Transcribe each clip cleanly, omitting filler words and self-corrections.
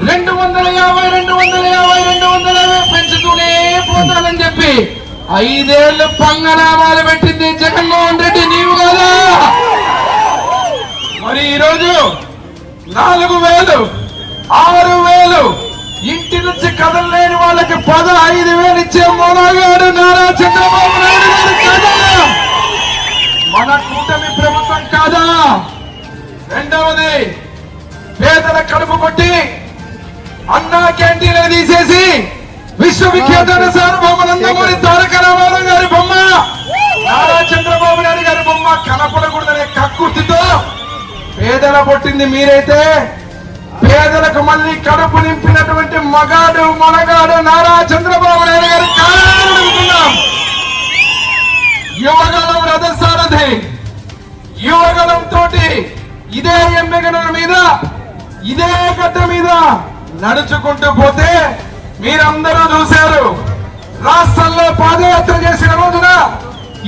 250 పెంచుతూనే పోతానని చెప్పి 5 ఏళ్లు పంగనామాలు పెట్టింది జగన్మోహన్ రెడ్డి, నీవు కదా? మరి ఈరోజు 4000, 6000 ఇంటి నుంచి కదలలేని వాళ్ళకి 15,000 ఇచ్చే మొనగాడు నారా చంద్రబాబు నాయుడు గారు కాదా? మన కూటమి ప్రభుత్వం కాదా? రెండవది, పేదల కడుపు కొట్టి అన్నా క్యాంటీన్ తీసేసి విశ్వవిఖ్యాత సార్వభౌమ నందమూరి తారక రామారావు గారి బొమ్మ, నారా చంద్రబాబు నాయుడు గారి బొమ్మ కనపడకూడదనే కక్కుర్తితో పేదల పొట్టింది మీరైతే, పేదలకు మళ్ళీ కడుపు నింపినటువంటి మగాడు మొనగాడు నారా చంద్రబాబు నాయుడు గారి కారణం. యువగలం రథసారథి, యువగలం తోటి ఇదే ఎమ్మెగనల మీద, ఇదే గడ్డ మీద నడుచుకుంటూ పోతే మీరందరూ చూశారు. రాష్ట్రంలో పాదయాత్ర చేసిన రోజున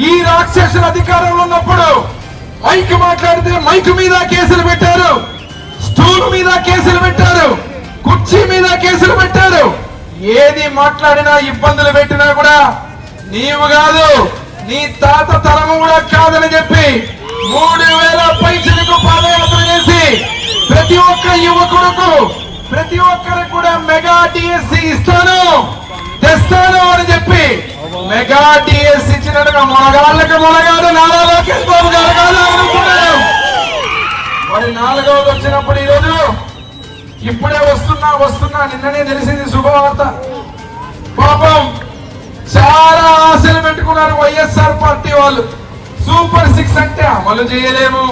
ఈ రాక్షసుల అధికారంలో ఉన్నప్పుడు మైక్ మాట్లాడితే మైక్ మీద కేసులు పెట్టారు, స్టూల్ మీద కేసులు పెట్టారు, కుర్చీ మీద కేసులు పెట్టారు. ఏది మాట్లాడినా ఇబ్బందులు పెట్టినా కూడా నీవు కాదు, నీ తాత తరము కూడా కాదని చెప్పి 3000 పైసలకు పాదయాత్ర చేసి ప్రతి ఒక్క యువకుడుకు, ప్రతి ఒక్కరికి కూడా మెగా డిఎస్సి ఇస్తాను, తెస్తాను అని చెప్పి మెగా డిఎస్సి ఇచ్చినట్టుగా మొనగాళ్ళకి మొనగాడు నారా లోకేష్ బాబు గారు కాదు అనుకున్నాడు. మరి 4వది వచ్చినప్పుడు ఈరోజు ఇప్పుడే వస్తున్నా నిన్ననే తెలిసింది శుభవార్త. పాపం చాలా ఆశలు పెట్టుకున్నారు వైఎస్ఆర్ పార్టీ వాళ్ళు. సూపర్ 6 అంటే అమలు చేయలేము,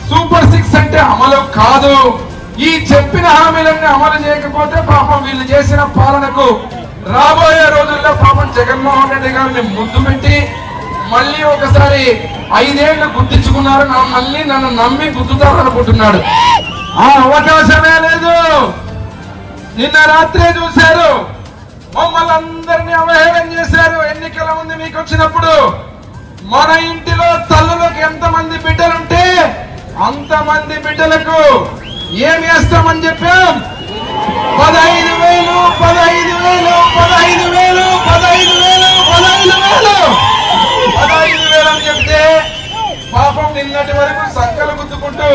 సూపర్ 6 అంటే అమలు కాదు, ఈ చెప్పిన హామీలన్నీ అమలు చేయకపోతే పాపం వీళ్ళు చేసిన పాలనకు రాబోయే రోజుల్లో పాపం జగన్మోహన్ రెడ్డి గారిని ముద్దు పెట్టి మళ్ళీ ఒకసారి 5 ఏళ్లు గుర్తించుకున్నారు, మళ్ళీ నన్ను నమ్మి గుర్తుతారనుకుంటున్నాడు. ఆ అవకాశమే లేదు. నిన్న రాత్రే చూశారు, మమ్మల్ని అందరినీ అవహేళన చేశారు. ఎన్నికల ముందు మీకు వచ్చినప్పుడు మన ఇంటిలో తల్లులకు ఎంతమంది బిడ్డలుంటే అంతమంది బిడ్డలకు ఏమి వేస్తామని చెప్పాం? 15,000, 15,000, 15,000, 15,000, 15,000, 15,000 అని చెప్తే పాపం నిన్నటి వరకు సంకలు గుద్దుకుంటూ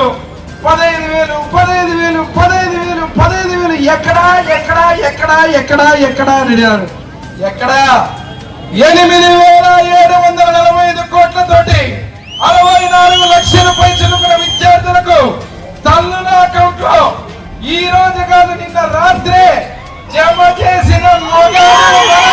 15,000, 15,000, 15,000, 15,000 ఎక్కడా ఎక్కడా ఎక్కడా ఎక్కడా ఎక్కడా అడిగారు. ఎక్కడా? 8,745 కోట్లతోటి 64 లక్షల పైచలుకున్న విద్యార్థులకు తల్లుల అకౌంట్ లో ఈ రోజు కాదు నిన్న రాత్రే జమ చేసిన మొదలు